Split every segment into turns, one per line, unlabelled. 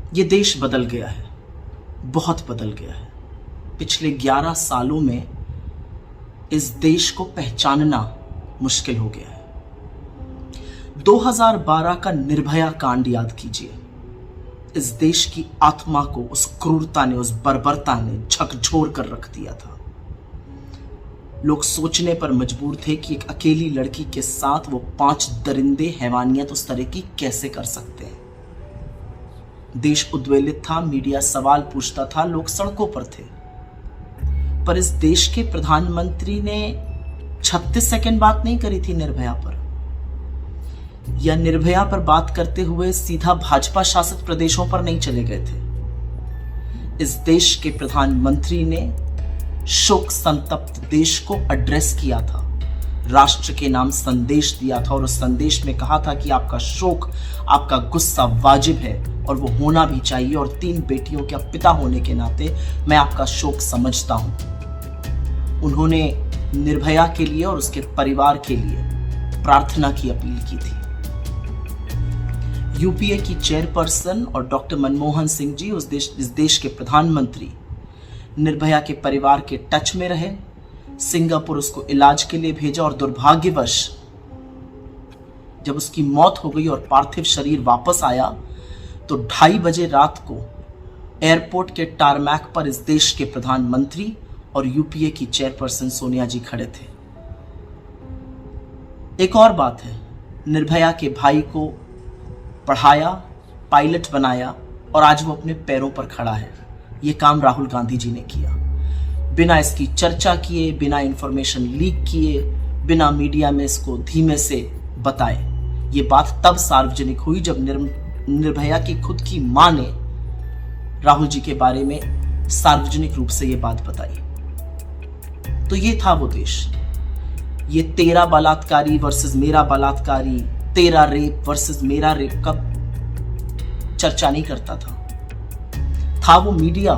ये देश बदल गया है, बहुत बदल गया है। पिछले 11 सालों में इस देश को पहचानना मुश्किल हो गया है। 2012 का निर्भया कांड याद कीजिए। इस देश की आत्मा को उस क्रूरता ने, उस बर्बरता ने झकझोर कर रख दिया था। लोग सोचने पर मजबूर थे कि एक अकेली लड़की के साथ वो 5 दरिंदे हैवानियत उस तरह की कैसे कर सकते हैं। देश उद्वेलित था, मीडिया सवाल पूछता था, लोग सड़कों पर थे। पर इस देश के प्रधानमंत्री ने 36 सेकंड बात नहीं करी थी निर्भया पर, या निर्भया पर बात करते हुए सीधा भाजपा शासित प्रदेशों पर नहीं चले गए थे। इस देश के प्रधानमंत्री ने शोक संतप्त देश को एड्रेस किया था, राष्ट्र के नाम संदेश दिया था और उस संदेश में कहा था कि आपका शोक, आपका गुस्सा वाजिब है और वो होना भी चाहिए, और 3 बेटियों के पिता होने के नाते मैं आपका शोक समझता हूं। उन्होंने निर्भया के लिए और उसके परिवार के लिए प्रार्थना की अपील की थी। यूपीए की चेयरपर्सन और डॉक्टर मनमोहन सिंह जी, इस देश के प्रधानमंत्री, निर्भया के परिवार के टच में रहे, सिंगापुर उसको इलाज के लिए भेजा, और दुर्भाग्यवश जब उसकी मौत हो गई और पार्थिव शरीर वापस आया तो 2:30 बजे रात को एयरपोर्ट के टारमैक पर इस देश के प्रधानमंत्री और यूपीए की चेयरपर्सन सोनिया जी खड़े थे। एक और बात है, निर्भया के भाई को पढ़ाया, पायलट बनाया और आज वो अपने पैरों पर खड़ा है। ये काम राहुल गांधी जी ने किया, बिना इसकी चर्चा किए, बिना इंफॉर्मेशन लीक किए, बिना मीडिया में इसको धीमे से बताए। ये बात तब सार्वजनिक हुई जब निर्भया की खुद की मां ने राहुल जी के बारे में सार्वजनिक रूप से ये बात बताई। तो ये था वो देश। ये तेरा बलात्कारी वर्सेस मेरा बलात्कारी, तेरा रेप वर्सेस मेरा रेप का चर्चा नहीं करता था वो मीडिया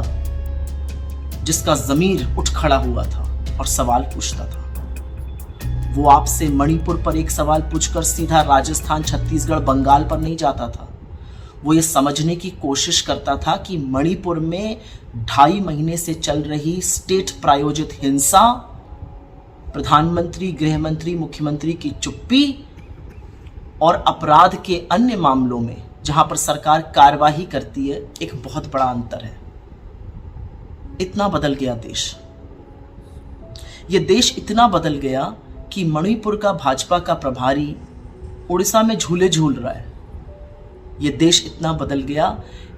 जिसका जमीर उठ खड़ा हुआ था और सवाल पूछता था। वो आपसे मणिपुर पर एक सवाल पूछकर सीधा राजस्थान, छत्तीसगढ़, बंगाल पर नहीं जाता था। वो ये समझने की कोशिश करता था कि मणिपुर में 2.5 महीने से चल रही स्टेट प्रायोजित हिंसा, प्रधानमंत्री, गृहमंत्री, मुख्यमंत्री की चुप्पी और अपराध के अन्य मामलों में जहां पर सरकार कार्यवाही करती है, एक बहुत बड़ा अंतर है। इतना बदल गया देश। ये देश इतना बदल गया कि मणिपुर का भाजपा का प्रभारी उड़ीसा में झूले झूल रहा है। ये देश इतना बदल गया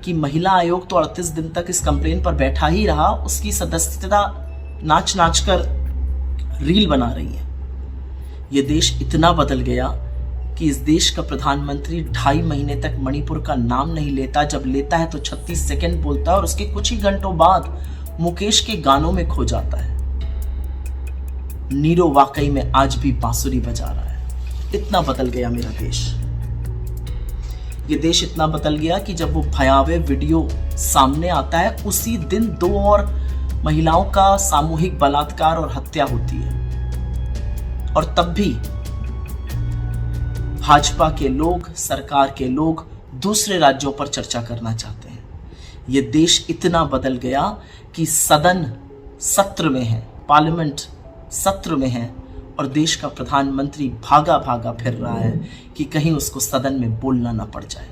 कि महिला आयोग तो 38 दिन तक इस कंप्लेन पर बैठा ही रहा, उसकी सदस्यता नाच नाच कर रील बना रही है। ये देश इतना बदल गया कि इस देश का प्रधानमंत्री 2.5 महीने तक मणिपुर का नाम नहीं लेता, जब लेता है तो 36 सेकंड बोलता है और उसके कुछ ही घंटों बाद मुकेश के गानों में खो जाता है। नीरो वाकई में आज भी बांसुरी बजा रहा है। इतना बदल गया मेरा देश। ये देश इतना बदल गया कि जब वो भयावह वीडियो सामने आता है, उसी दिन 2 और महिलाओं का सामूहिक बलात्कार और हत्या होती है, और तब भी भाजपा के लोग, सरकार के लोग दूसरे राज्यों पर चर्चा करना चाहते हैं। ये देश इतना बदल गया कि सदन सत्र में है, पार्लियामेंट सत्र में है, और देश का प्रधानमंत्री भागा भागा फिर रहा है कि कहीं उसको सदन में बोलना ना पड़ जाए।